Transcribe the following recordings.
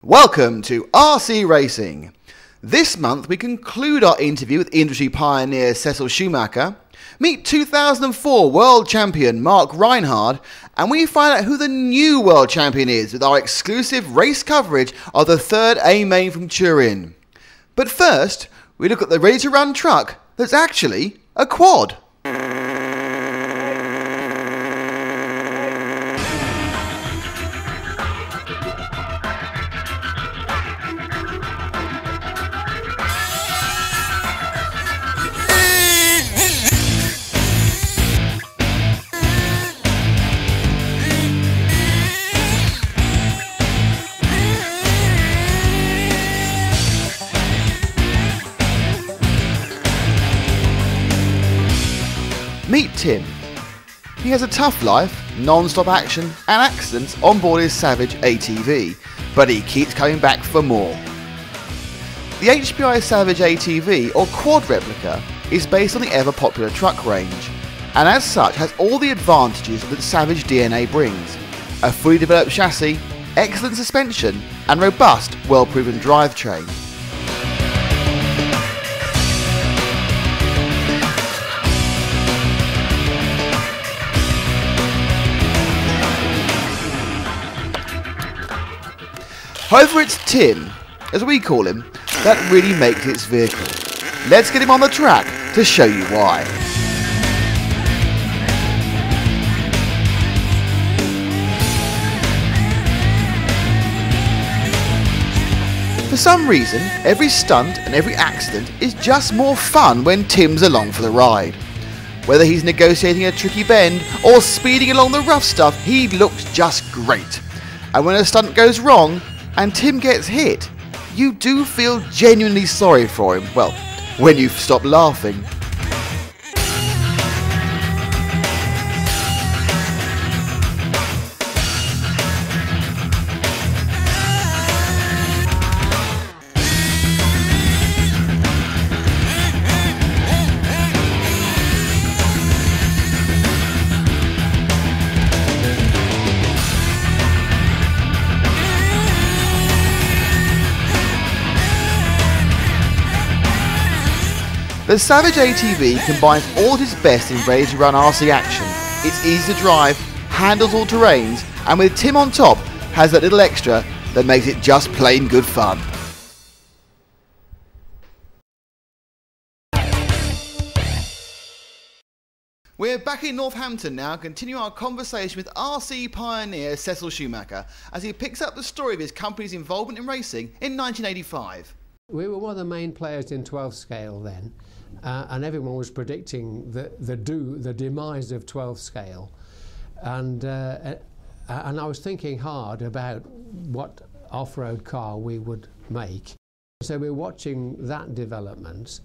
Welcome to RC Racing. This month we conclude our interview with industry pioneer Cecil Schumacher, meet 2004 world champion Mark Reinhard, and we find out who the new world champion is with our exclusive race coverage of the third A main from Turin. But first, we look at the ready-to-run truck that's actually a quad. Meet Tim. He has a tough life, non-stop action and accidents on board his Savage ATV, but he keeps coming back for more. The HPI Savage ATV, or quad replica, is based on the ever-popular truck range, and as such has all the advantages that Savage DNA brings: a fully developed chassis, excellent suspension and robust, well-proven drivetrain. However, it's Tim, as we call him, that really makes its vehicle. Let's get him on the track to show you why. For some reason, every stunt and every accident is just more fun when Tim's along for the ride. Whether he's negotiating a tricky bend or speeding along the rough stuff, he looks just great. And when a stunt goes wrong, and Tim gets hit, you do feel genuinely sorry for him, well, when you've stopped laughing. The Savage ATV combines all its best in ready-to-run RC action. It's easy to drive, handles all terrains, and with Tim on top, has that little extra that makes it just plain good fun. We're back in Northampton now, continue our conversation with RC pioneer Cecil Schumacher as he picks up the story of his company's involvement in racing in 1985. We were one of the main players in 12 scale then, and everyone was predicting the demise of 12 scale, and I was thinking hard about what off-road car we would make. So we were watching that development,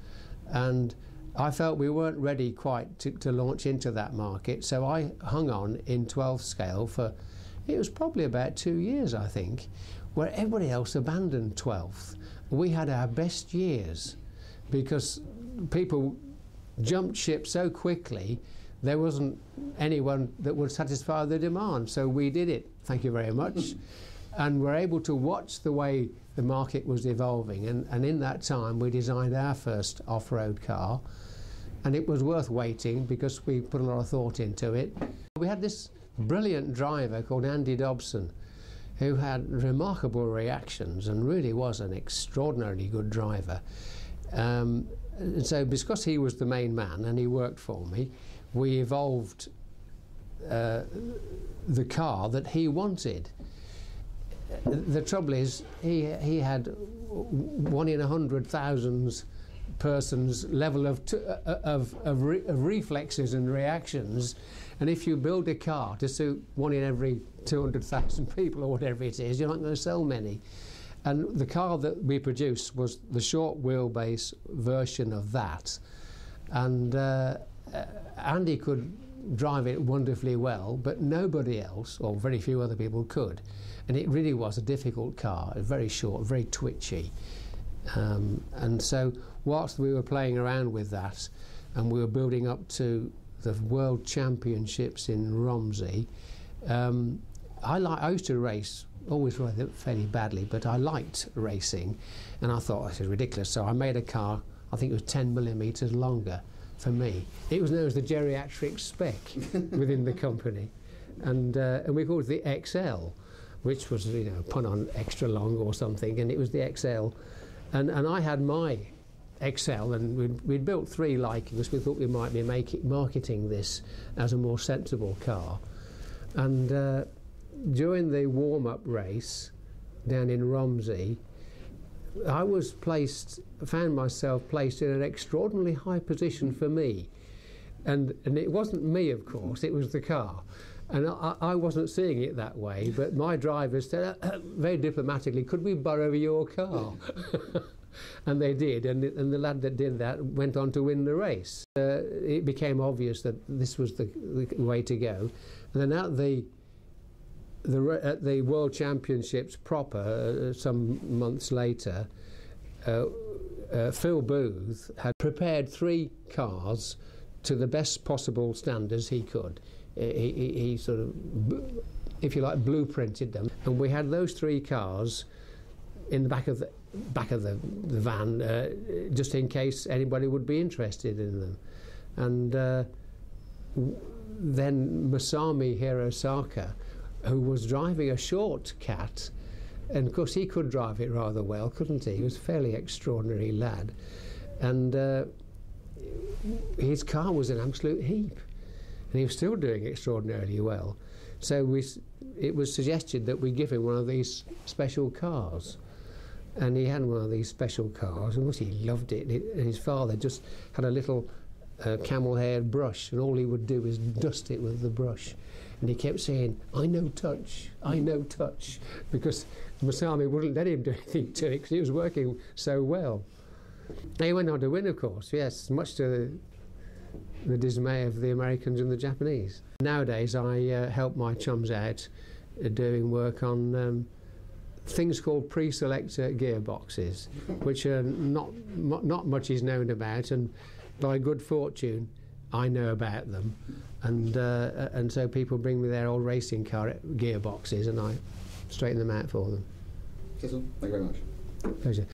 and I felt we weren't ready quite to launch into that market, so I hung on in 12 scale for, it was probably about 2 years I think, where everybody else abandoned 12th. We had our best years because people jumped ship so quickly there wasn't anyone that would satisfy the demand, so we did it, thank you very much. And we're able to watch the way the market was evolving, and in that time we designed our first off-road car, and it was worth waiting because we put a lot of thought into it. We had this brilliant driver called Andy Dobson, who had remarkable reactions and really was an extraordinarily good driver. And so because he was the main man and he worked for me, we evolved the car that he wanted. The trouble is, he had 1 in 100,000 person's level of reflexes and reactions, and if you build a car to suit 1 in every 200,000 people or whatever it is, you're not going to sell many. And the car that we produced was the short wheelbase version of that, and Andy could drive it wonderfully well, but nobody else, or very few other people, could. And it really was a difficult car, very short, very twitchy. And so whilst we were playing around with that and we were building up to the World Championships in Romsey, I used to race, always rather fairly badly, but I liked racing, and I thought this is ridiculous. So I made a car, I think it was 10 millimetres longer for me. It was known as the geriatric spec within the company, and we called it the XL, which was, you know, pun on extra long or something, and it was the XL, and I had my XL, and we'd built 3 like us. We thought we might be marketing this as a more sensible car, and during the warm-up race down in Romsey, I found myself placed in an extraordinarily high position for me, and it wasn't me, of course, it was the car, and I wasn't seeing it that way, but my driver said very diplomatically, "Could we borrow your car?" And they did, and the lad that did that went on to win the race. It became obvious that this was the way to go, and then at the World Championships proper, some months later, Phil Booth had prepared 3 cars to the best possible standards he could. He sort of, if you like, blueprinted them, and we had those 3 cars in the back of the van, just in case anybody would be interested in them. And then Masami Hirosaka, who was driving a short Cat, and of course he could drive it rather well, couldn't he? He was a fairly extraordinary lad, and his car was an absolute heap, and he was still doing extraordinarily well. So it was suggested that we give him one of these special cars, and he had one of these special cars, and he loved it. And his father just had a little camel-haired brush, and all he would do is dust it with the brush. And he kept saying, "I know touch, I know touch," because Masami wouldn't let him do anything to it because it was working so well. And he went on to win, of course, yes, much to the dismay of the Americans and the Japanese. Nowadays, I help my chums out doing work on things called pre-selector gearboxes, which are not much is known about, and by good fortune, I know about them, and so people bring me their old racing car gearboxes, and I straighten them out for them. Thank you very much. Pleasure.